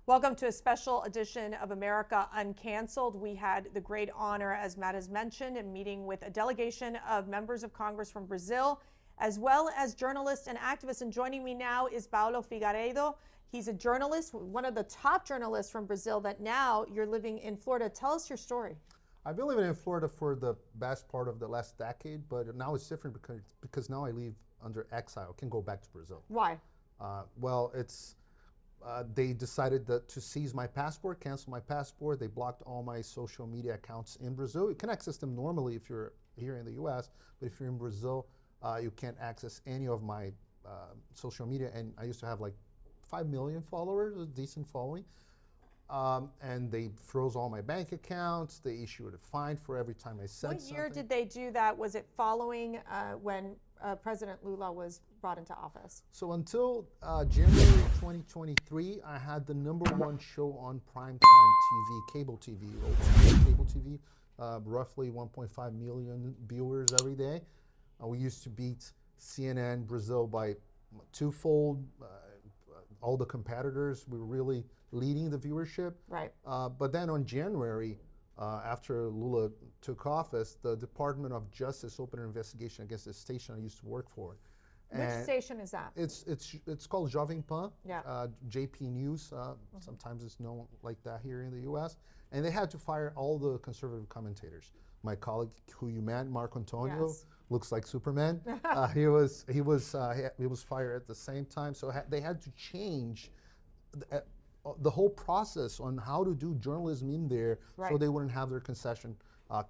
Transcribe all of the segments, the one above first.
Welcome to a special edition of America Uncanceled. We had the great honor, as Matt has mentioned, in meeting with a delegation of members of Congress from Brazil, as well as journalists and activists. And joining me now is Paulo Figueiredo. He's a journalist, one of the top journalists from Brazil, that now you're living in Florida. Tell us your story. I've been living in Florida for the best part of the last decade, but now it's different because now I live under exile. I can go back to Brazil. Why? Well, they decided to seize my passport, cancel my passport. They blocked all my social media accounts in Brazil. You can access them normally if you're here in the US, but if you're in Brazil, you can't access any of my social media. And I used to have like 5 million followers, a decent following. And they froze all my bank accounts. They issued a fine for every time I said something. What year did they do that? Was it following when President Lula was brought into office? So until January 2023, I had the #1 show on primetime TV, cable TV, old school cable TV, roughly 1.5 million viewers every day. We used to beat CNN Brazil by twofold. All the competitors were really leading the viewership. Right. But then on January, after Lula took office, the Department of Justice opened an investigation against the station I used to work for. Which station is that? It's called Jovem Pan, yeah. JP News. Sometimes it's known like that here in the U.S. And they had to fire all the conservative commentators. My colleague, who you met, Marco Antonio, yes. looks like Superman. He was fired at the same time. So they had to change the whole process on how to do journalism in there, right. so they wouldn't have their concession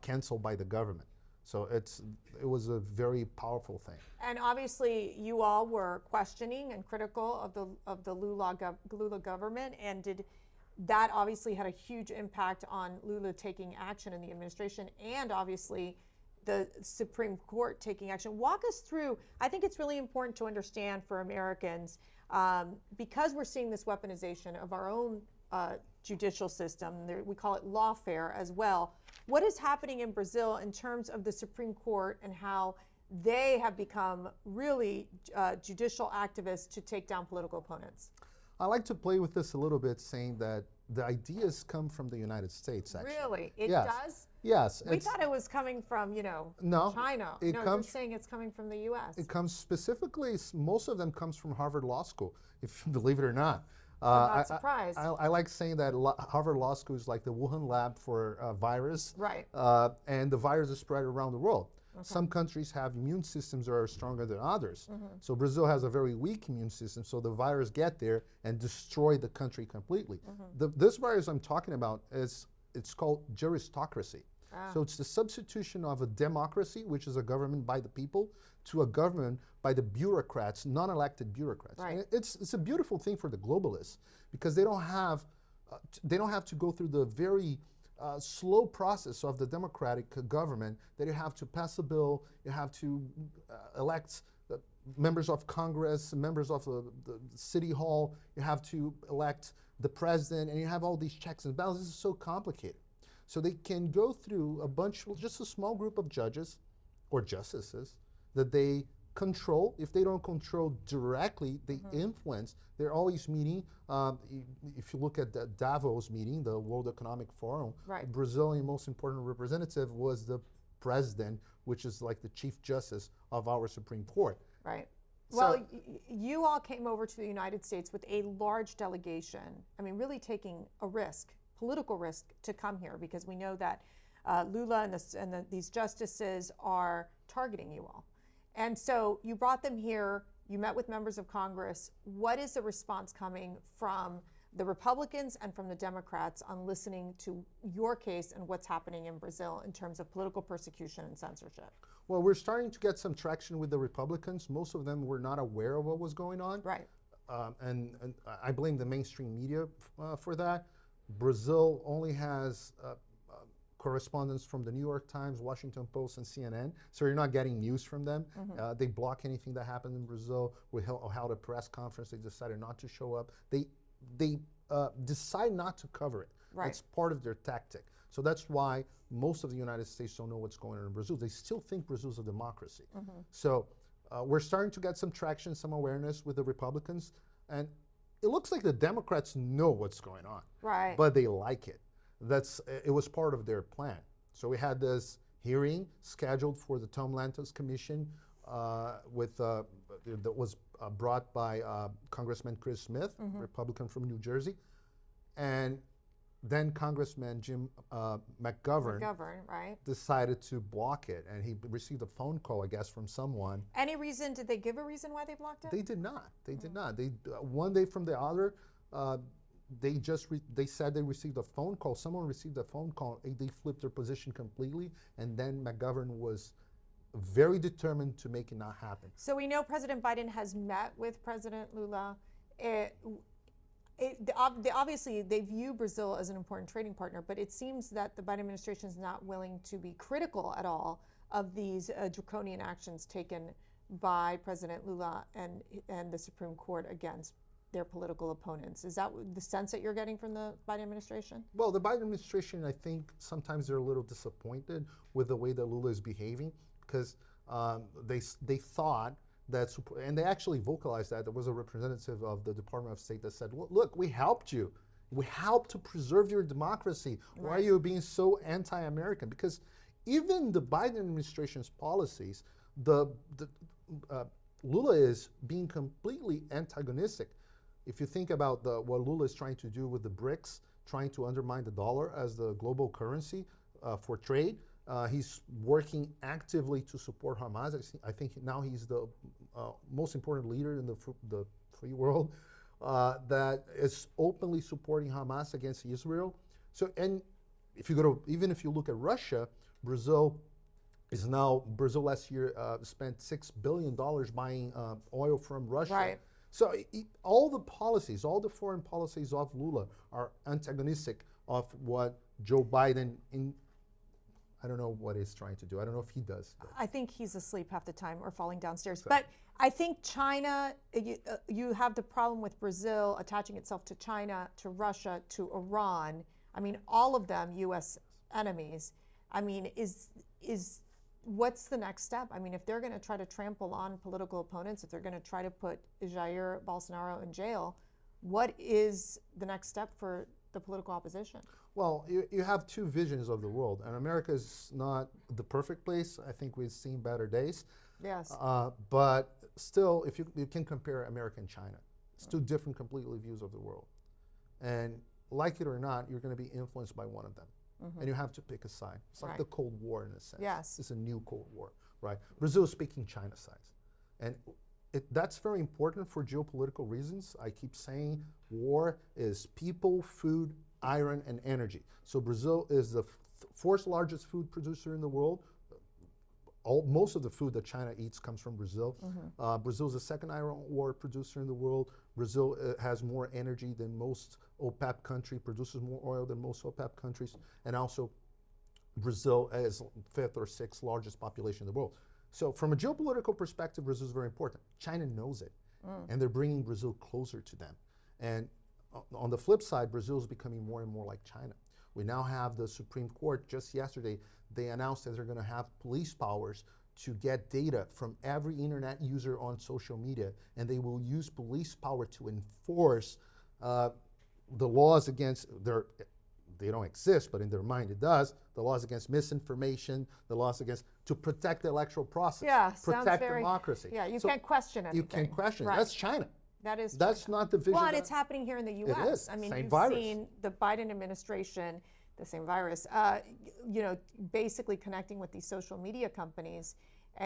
canceled by the government. So it was a very powerful thing. And obviously, you all were questioning and critical of the Lula government, and that obviously had a huge impact on Lula taking action in the administration, and obviously the Supreme Court taking action. Walk us through. I think it's really important to understand for Americans, because we're seeing this weaponization of our own judicial system. We call it lawfare as well. What is happening in Brazil in terms of the Supreme Court and how they have become really judicial activists to take down political opponents? I like to play with this a little bit, saying that the ideas come from the United States, actually. Really? It yes. does? Yes. We thought it was coming from, no, China. No, you're saying it's coming from the U.S. It comes specifically, most of them comes from Harvard Law School, if you believe it or not. I'm not surprised. I like saying that Harvard Law School is like the Wuhan lab for virus. Right. And the virus is spread around the world. Okay. Some countries have immune systems that are stronger than others. Mm-hmm. So Brazil has a very weak immune system, so the virus get there and destroy the country completely. Mm-hmm. This virus I'm talking about it's called Juristocracy. Ah. So it's the substitution of a democracy, which is a government by the people, to a government by the bureaucrats, non-elected bureaucrats. Right. And it's a beautiful thing for the globalists, because they don't have to go through the very slow process of the democratic government, that you have to pass a bill, you have to elect members of Congress, members of the city hall, you have to elect the president, and you have all these checks and balances. This is so complicated. So they can go through just a small group of judges or justices that they control. If they don't control directly, they influence. They're always meeting. If you look at the Davos meeting, the World Economic Forum, right. The Brazilian most important representative was the president, which is like the chief justice of our Supreme Court. Right. Well, you all came over to the United States with a large delegation. I mean, really taking a risk, political risk, to come here, because we know that Lula and these justices are targeting you all. And so you brought them here, you met with members of Congress. What is the response coming from the Republicans and from the Democrats on listening to your case and what's happening in Brazil in terms of political persecution and censorship? Well, we're starting to get some traction with the Republicans. Most of them were not aware of what was going on. Right. And I blame the mainstream media for that. Brazil only has correspondence from the New York Times, Washington Post, and CNN, so you're not getting news from them. Mm-hmm. They block anything that happened in Brazil. We held a press conference. They decided not to show up. They decide not to cover it. Right. It's part of their tactic. So that's why most of the United States don't know what's going on in Brazil. They still think Brazil's a democracy. Mm-hmm. So we're starting to get some traction, some awareness with the Republicans. And it looks like the Democrats know what's going on, Right. but they like it. It was part of their plan. So we had this hearing scheduled for the Tom Lantos Commission that was brought by Congressman Chris Smith, Republican from New Jersey, and then Congressman Jim McGovern right? decided to block it, and he received a phone call, I guess, from someone. Any reason? Did they give a reason why they blocked it? They did not. They did not. They one day from the other, they said they received a phone call. Someone received a phone call. They flipped their position completely, and then McGovern was very determined to make it not happen. So we know President Biden has met with President Lula. Obviously, they view Brazil as an important trading partner, but it seems that the Biden administration is not willing to be critical at all of these draconian actions taken by President Lula and the Supreme Court against their political opponents. Is that the sense that you're getting from the Biden administration? Well, the Biden administration, I think sometimes they're a little disappointed with the way that Lula is behaving, because they thought that, and they actually vocalized that. There was a representative of the Department of State that said, well, look, we helped you. We helped to preserve your democracy. Why are you being so anti-American? Because even the Biden administration's policies, Lula is being completely antagonistic. If you think about what Lula is trying to do with the BRICS, trying to undermine the dollar as the global currency for trade, he's working actively to support Hamas. I think now he's the most important leader in the free world that is openly supporting Hamas against Israel. So, and if you even if you look at Russia, Brazil last year spent $6 billion buying oil from Russia. Right. So all the policies, all the foreign policies of Lula are antagonistic of what Joe Biden I don't know what he's trying to do. I don't know if he does. I think he's asleep half the time or falling downstairs. But I think China, you have the problem with Brazil attaching itself to China, to Russia, to Iran. I mean, all of them U.S. enemies. I mean, what's the next step? I mean, if they're going to try to trample on political opponents, if they're going to try to put Jair Bolsonaro in jail, what is the next step for the political opposition? Well, you have two visions of the world, and America is not the perfect place. I think we've seen better days. Yes. But still, if you can compare America and China, it's two different completely views of the world. And like it or not, you're going to be influenced by one of them. And you have to pick a side. It's like the Cold War in a sense. Yes. It's a new Cold War, right? Brazil is picking China's sides. And that's very important for geopolitical reasons. I keep saying war is people, food, iron, and energy. So Brazil is the fourth largest food producer in the world. Most of the food that China eats comes from Brazil. Brazil is the second iron ore producer in the world. Brazil has more energy than most OPEP country, produces more oil than most OPEP countries. And also, Brazil is fifth or sixth largest population in the world. So from a geopolitical perspective, Brazil is very important. China knows it, and they're bringing Brazil closer to them. And on the flip side, Brazil is becoming more and more like China. We now have the Supreme Court. Just yesterday, they announced that they're going to have police powers to get data from every internet user on social media, and they will use police power to enforce the laws against they don't exist, but in their mind it does, the laws against misinformation, the laws to protect the electoral process, Yeah, protect democracy. Yeah, you can't question anything. You can't question it. Right. That's China. That's China. Not the vision. Well, and it's happening here in the U.S. It is. I mean, Same you've virus. seen the Biden administration, the same virus, basically connecting with these social media companies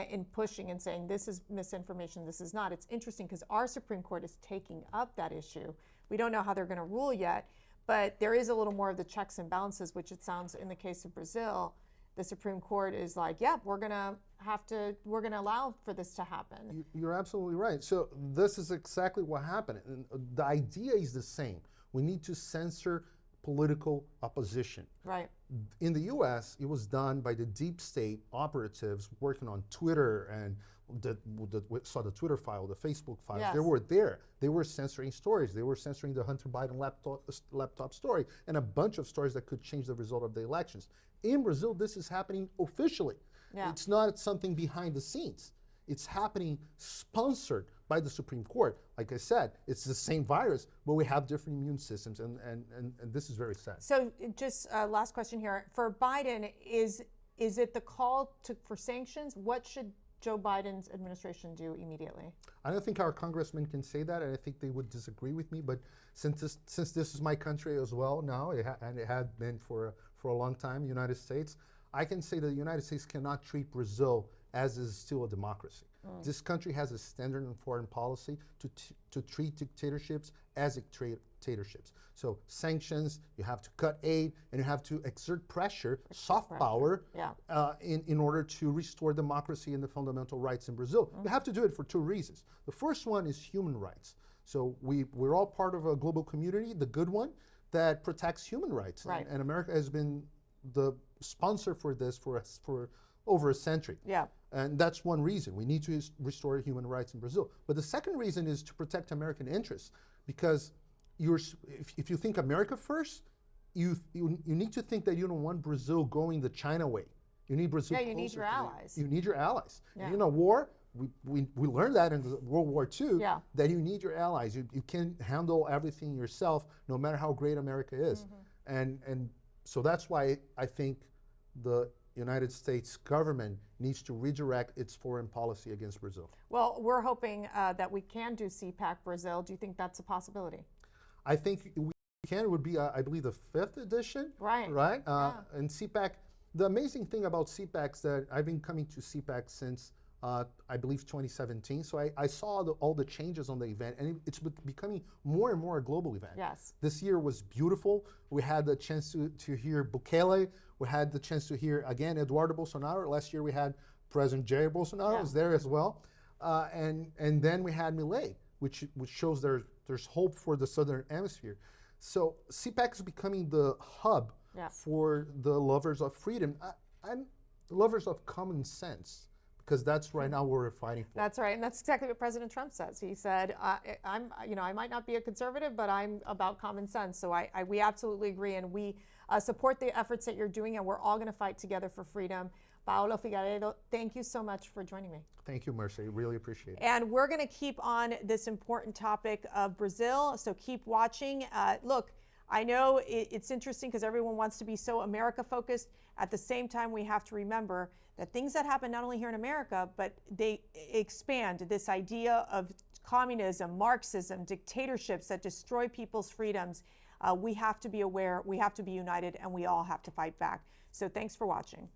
in pushing and saying this is misinformation, this is not. It's interesting because our Supreme Court is taking up that issue. We don't know how they're going to rule yet, but there is a little more of the checks and balances, which it sounds in the case of Brazil, the Supreme Court is like, yeah, we're going to allow for this to happen. You're absolutely right. So this is exactly what happened. And the idea is the same. We need to censor political opposition. Right. In the U.S., it was done by the deep state operatives working on Twitter, and we saw the Twitter file, the Facebook files. Yes. They were there. They were censoring stories. They were censoring the Hunter Biden laptop story and a bunch of stories that could change the result of the elections. In Brazil, this is happening officially. Yeah. It's not something behind the scenes. It's happening sponsored by the Supreme Court. Like I said, it's the same virus, but we have different immune systems, and this is very sad. So just last question here. For Biden, is it the call for sanctions? What should Joe Biden's administration do immediately? I don't think our congressmen can say that, and I think they would disagree with me, but since this is my country as well now, and it had been for a long time, the United States, I can say that the United States cannot treat Brazil as is still a democracy. This country has a standard in foreign policy to treat dictatorships as dictatorships. So sanctions, you have to cut aid, and you have to exert pressure, soft power, in order to restore democracy and the fundamental rights in Brazil. You have to do it for two reasons. The first one is human rights. So we're all part of a global community, the good one, that protects human rights. Right. And America has been the sponsor for this for over a century. Yeah. And that's one reason. We need to restore human rights in Brazil. But the second reason is to protect American interests, because if you think America first, you need to think that you don't want Brazil going the China way. You need Brazil. Yeah, you need your allies. You need your allies. Yeah. And in a war, we learned that in World War II, Yeah. that you need your allies. You can't handle everything yourself, no matter how great America is. And so that's why I think the United States government needs to redirect its foreign policy against Brazil. Well, we're hoping that we can do CPAC Brazil. Do you think that's a possibility? I think we can. It would be, I believe, the 5th edition. Right. Right? And CPAC, the amazing thing about CPAC is that I've been coming to CPAC since, I believe, 2017. So I saw all the changes on the event, and it's becoming more and more a global event. Yes. This year was beautiful. We had the chance to hear Bukele. We had the chance to hear, again, Eduardo Bolsonaro. Last year we had President Jair Bolsonaro was there as well. And then we had Milei, which shows there's hope for the Southern Hemisphere. So CPAC is becoming the hub for the lovers of freedom and lovers of common sense, because that's right now what we're fighting for. That's right, and that's exactly what President Trump says. He said, I might not be a conservative, but I'm about common sense. So we absolutely agree, and we support the efforts that you're doing, and we're all going to fight together for freedom. Paolo Figueiredo, thank you so much for joining me. Thank you, Mercy. Really appreciate it. And we're going to keep on this important topic of Brazil, so keep watching. Look, I know it's interesting because everyone wants to be so America-focused. At the same time, we have to remember that things that happen not only here in America, but they expand this idea of communism, Marxism, dictatorships that destroy people's freedoms. We have to be aware, we have to be united, and we all have to fight back. So thanks for watching.